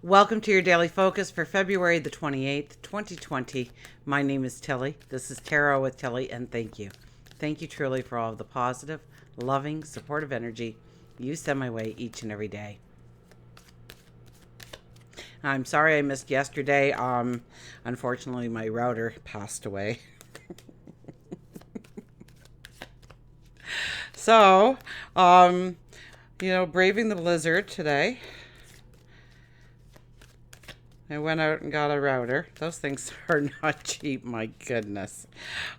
Welcome to your daily focus for February the 28th, 2020. My name is Tilly. This is Tarot with Tilly, and thank you. Thank you truly for all of the positive, loving, supportive energy you send my way each and every day. I'm sorry I missed yesterday. Unfortunately, my router passed away. So, braving the blizzard today. I went out and got a router. Those things are not cheap, my goodness.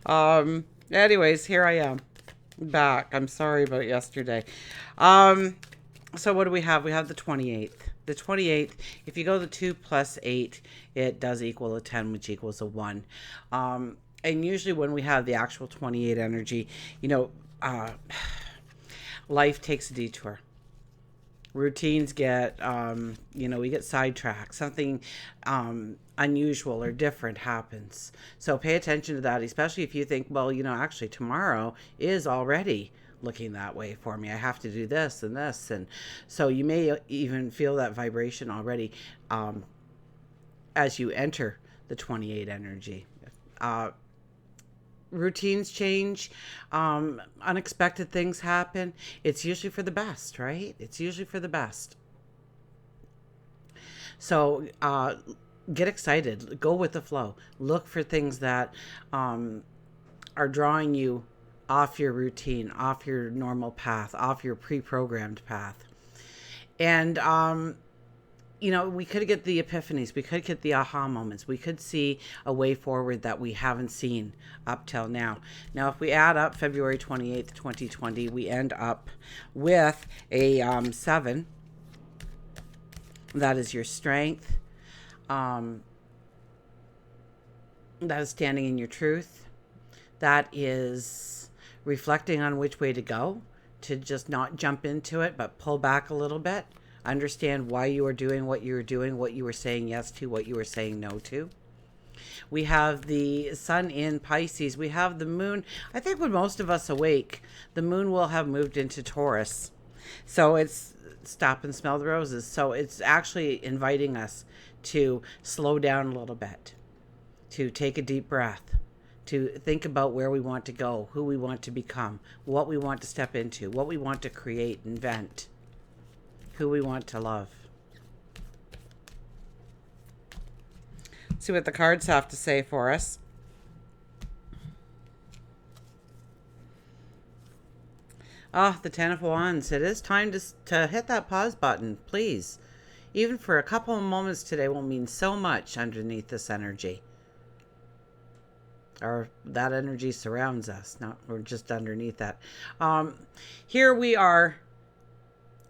Anyways, here I am back. I'm sorry about yesterday. So what do we have? We have the 28th. The 28th, if you go to 2 plus 8, it does equal a 10, which equals a 1. And usually when we have the actual 28 energy, life takes a detour. Routines get, we get sidetracked. Something unusual or different happens. So pay attention to that, especially if you think, well, actually tomorrow is already looking that way for me. I have to do this and this. And so you may even feel that vibration already as you enter the 28 energy. Routines change, unexpected things happen. It's usually for the best, right? It's usually for the best. So get excited, go with the flow, look for things that are drawing you off your routine, off your normal path, off your pre-programmed path. And we could get the epiphanies. We could get the aha moments. We could see a way forward that we haven't seen up till now. Now, if we add up February 28th, 2020, we end up with a 7. That is your strength. That is standing in your truth. That is reflecting on which way to go, to just not jump into it, but pull back a little bit. Understand why you are doing what you were doing, what you were saying yes to, what you were saying no to. We have the sun in Pisces. We have the moon. I think when most of us awake, the moon will have moved into Taurus. So it's stop and smell the roses. So it's actually inviting us to slow down a little bit, to take a deep breath, to think about where we want to go, who we want to become, what we want to step into, what we want to create, invent, who we want to love. See what the cards have to say for us. The 10 of Wands. It is time to hit that pause button, please. Even for a couple of moments today will mean so much underneath this energy. Or that energy surrounds us, not we're just underneath that. Here we are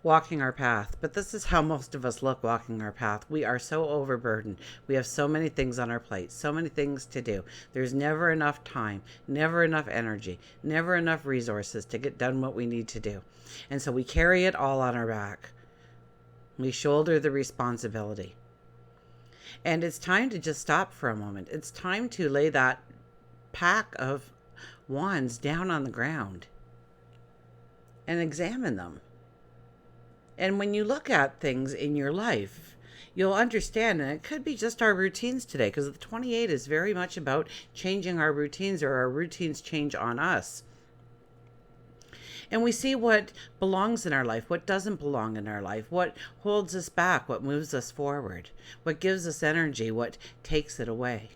walking our path, but this is how most of us look walking our path. We are so overburdened. We have so many things on our plate, so many things to do. There's never enough time, never enough energy, never enough resources to get done what we need to do. And so we carry it all on our back. We shoulder the responsibility. And it's time to just stop for a moment. It's time to lay that pack of wands down on the ground and examine them. And when you look at things in your life, you'll understand, and it could be just our routines today, because the 28 is very much about changing our routines, or our routines change on us. And we see what belongs in our life, what doesn't belong in our life, what holds us back, what moves us forward, what gives us energy, what takes it away,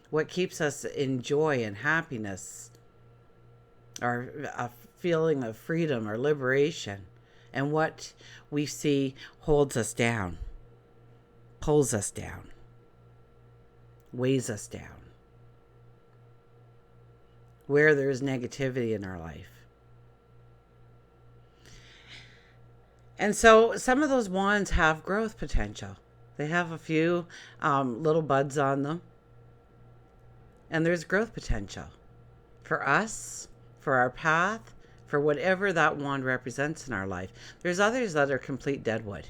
what keeps us in joy and happiness, or a feeling of freedom or liberation. And what we see holds us down, pulls us down, weighs us down, where there's negativity in our life. And so some of those wands have growth potential. They have a few little buds on them. And there's growth potential for us, for our path, for whatever that wand represents in our life. There's others that are complete deadwood.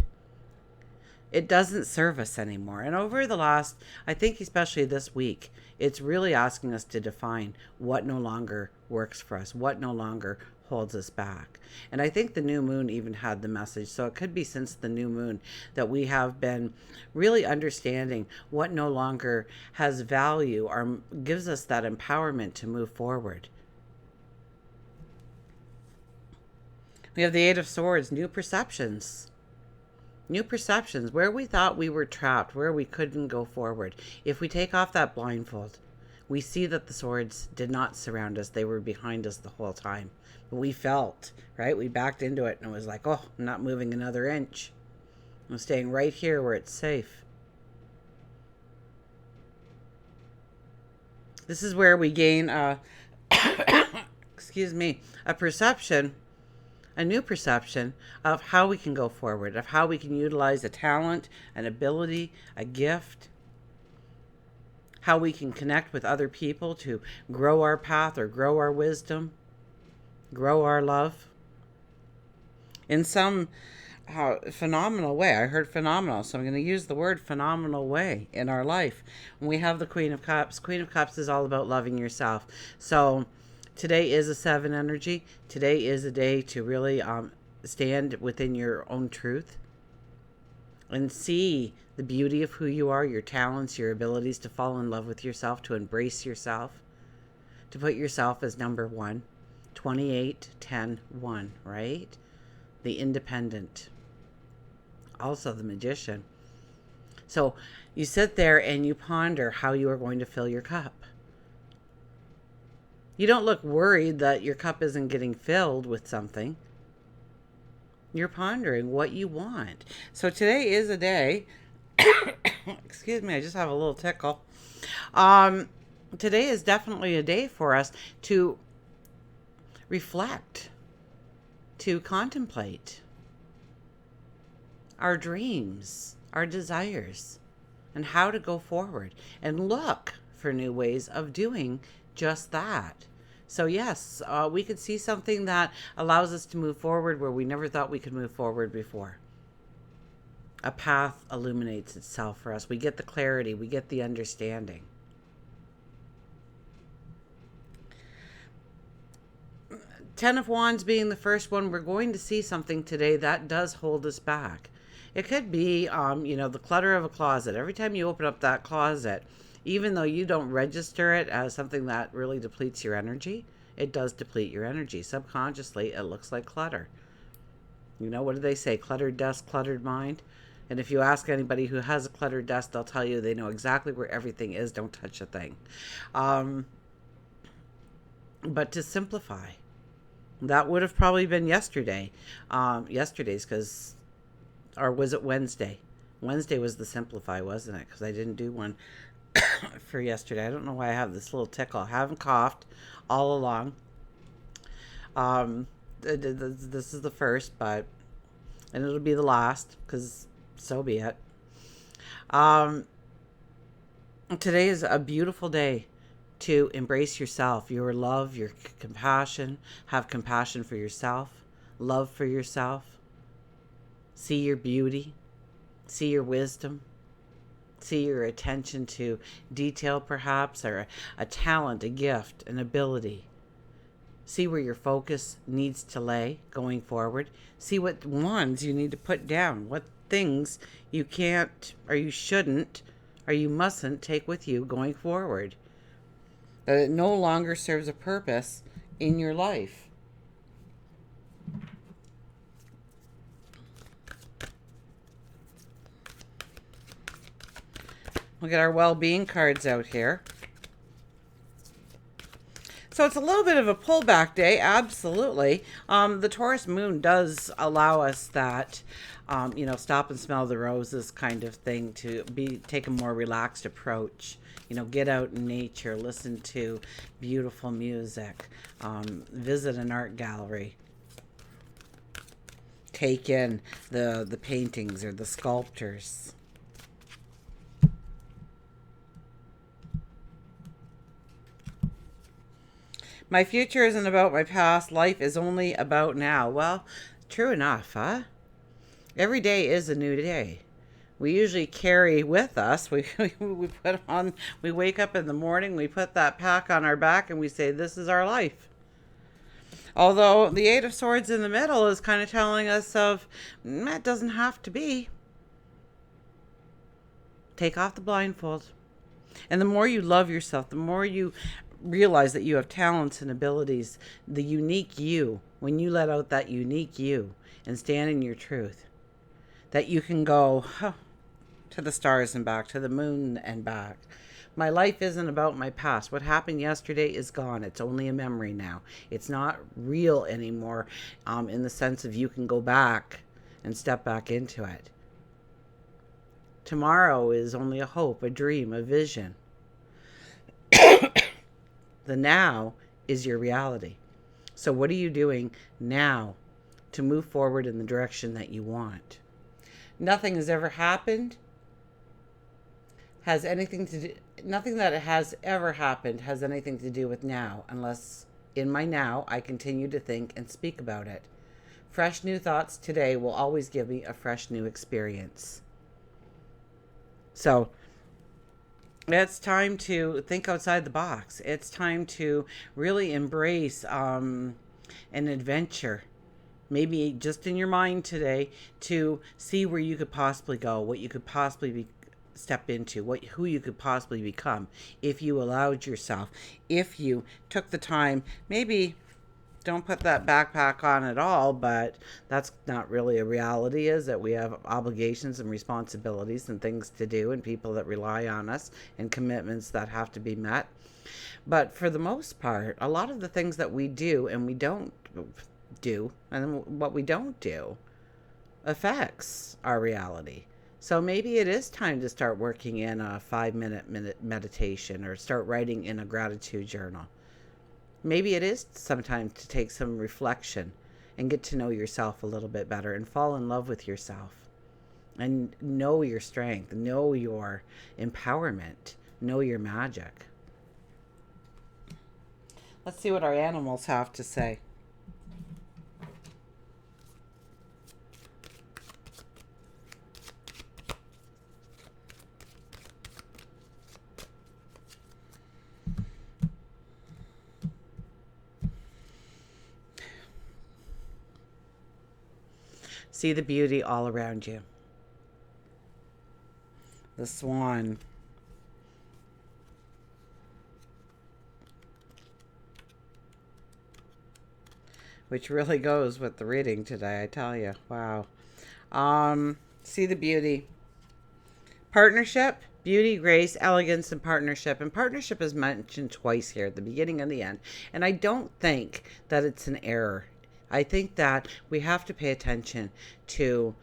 It doesn't serve us anymore. And over the last, I think especially this week, it's really asking us to define what no longer works for us, what no longer holds us back. And I think the new moon even had the message. So it could be since the new moon that we have been really understanding what no longer has value or gives us that empowerment to move forward. We have the Eight of Swords, new perceptions. New perceptions, where we thought we were trapped, where we couldn't go forward. If we take off that blindfold, we see that the swords did not surround us. They were behind us the whole time. But we felt, right? We backed into it and it was like, oh, I'm not moving another inch. I'm staying right here where it's safe. This is where we gain excuse me, a perception, a new perception of how we can go forward, of how we can utilize a talent, an ability, a gift, how we can connect with other people to grow our path or grow our wisdom, grow our love in some phenomenal way. I heard phenomenal, so I'm going to use the word phenomenal way in our life. When we have the Queen of Cups, Queen of Cups is all about loving yourself. So today is a 7 energy. Today is a day to really stand within your own truth and see the beauty of who you are, your talents, your abilities, to fall in love with yourself, to embrace yourself, to put yourself as number one. 28, 10, 1, right? The Independent. Also the Magician. So you sit there and you ponder how you are going to fill your cup. You don't look worried that your cup isn't getting filled with something. You're pondering what you want. So today is a day, excuse me, I just have a little tickle. Today is definitely a day for us to reflect, to contemplate our dreams, our desires, and how to go forward and look for new ways of doing just that. So yes, we could see something that allows us to move forward where we never thought we could move forward before. A path illuminates itself for us. We get the clarity, we get the understanding. Ten of Wands being the first one, we're going to see something today that does hold us back. It could be, the clutter of a closet. Every time you open up that closet, even though you don't register it as something that really depletes your energy, it does deplete your energy. Subconsciously, it looks like clutter. You know, what do they say? Cluttered desk, cluttered mind. And if you ask anybody who has a cluttered desk, they'll tell you they know exactly where everything is. Don't touch a thing. But to simplify, that would have probably been yesterday's, because, or was it Wednesday? Wednesday was the simplify, wasn't it? Because I didn't do one for yesterday. I don't know why I have this little tickle. I haven't coughed all along. This is the first, and it'll be the last, because so be it. Today is a beautiful day to embrace yourself, your love, your compassion. Have compassion for yourself, love for yourself. See your beauty, see your wisdom. See your attention to detail, perhaps, or a talent, a gift, an ability. See where your focus needs to lay going forward. See what wands you need to put down, what things you can't, or you shouldn't, or you mustn't take with you going forward. That it no longer serves a purpose in your life. We'll get our well-being cards out here. So it's a little bit of a pullback day, absolutely. The Taurus moon does allow us that, stop and smell the roses kind of thing, to take a more relaxed approach. Get out in nature, listen to beautiful music, visit an art gallery, take in the paintings or the sculptures. My future isn't about my past. Life is only about now. Well, true enough, huh? Every day is a new day. We usually carry with us, we put on, we wake up in the morning, we put that pack on our back and we say, this is our life. Although the Eight of Swords in the middle is kind of telling us of, it doesn't have to be. Take off the blindfold. And the more you love yourself, the more you realize that you have talents and abilities, the unique you, when you let out that unique you and stand in your truth, that you can go to the stars and back, to the moon and back. My life isn't about my past. What happened yesterday is gone. It's only a memory now. It's not real anymore, in the sense of you can go back and step back into it. Tomorrow is only a hope, a dream, a vision. The now is your reality. So what are you doing now to move forward in the direction that you want? Nothing has ever happened has anything to do, nothing that has ever happened has anything to do with now, unless in my now I continue to think and speak about it. Fresh new thoughts today will always give me a fresh new experience. So it's time to think outside the box. It's time to really embrace an adventure. Maybe just in your mind today, to see where you could possibly go, what you could possibly step into, who you could possibly become if you allowed yourself, if you took the time. Maybe don't put that backpack on at all, but that's not really a reality, is it? We have obligations and responsibilities and things to do and people that rely on us and commitments that have to be met. But for the most part, a lot of the things that we do and we don't do, and what we don't do, affects our reality. So maybe it is time to start working in a 5-minute meditation, or start writing in a gratitude journal. Maybe it is sometime to take some reflection and get to know yourself a little bit better and fall in love with yourself and know your strength, know your empowerment, know your magic. Let's see what our animals have to say. See the beauty all around you. The swan. Which really goes with the reading today, I tell you. Wow. See the beauty. Partnership, beauty, grace, elegance, and partnership. And partnership is mentioned twice here at the beginning and the end. And I don't think that it's an error. I think that we have to pay attention to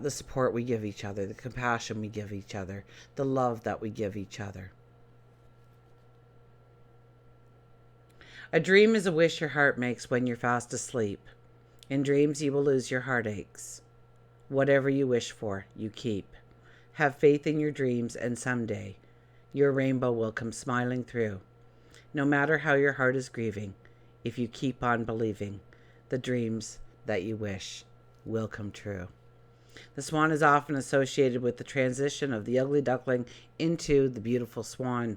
the support we give each other, the compassion we give each other, the love that we give each other. A dream is a wish your heart makes when you're fast asleep. In dreams you will lose your heartaches. Whatever you wish for, you keep. Have faith in your dreams, and someday your rainbow will come smiling through. No matter how your heart is grieving, if you keep on believing, the dreams that you wish will come true. The swan is often associated with the transition of the ugly duckling into the beautiful swan.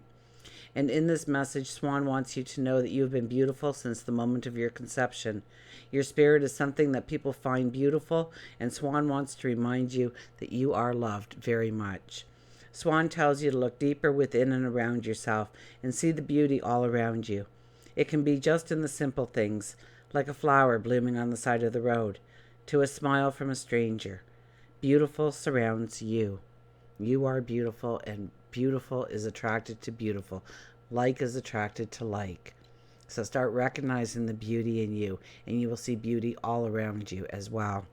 And in this message, Swan wants you to know that you have been beautiful since the moment of your conception. Your spirit is something that people find beautiful, and Swan wants to remind you that you are loved very much. Swan tells you to look deeper within and around yourself and see the beauty all around you. It can be just in the simple things, like a flower blooming on the side of the road, to a smile from a stranger. Beautiful surrounds you. You are beautiful, and beautiful is attracted to beautiful. Like is attracted to like. So start recognizing the beauty in you, and you will see beauty all around you as well.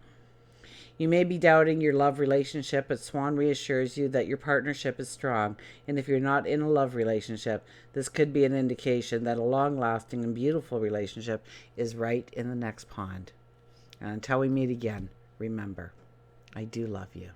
You may be doubting your love relationship, but Swan reassures you that your partnership is strong, and if you're not in a love relationship, this could be an indication that a long-lasting and beautiful relationship is right in the next pond. And until we meet again, remember, I do love you.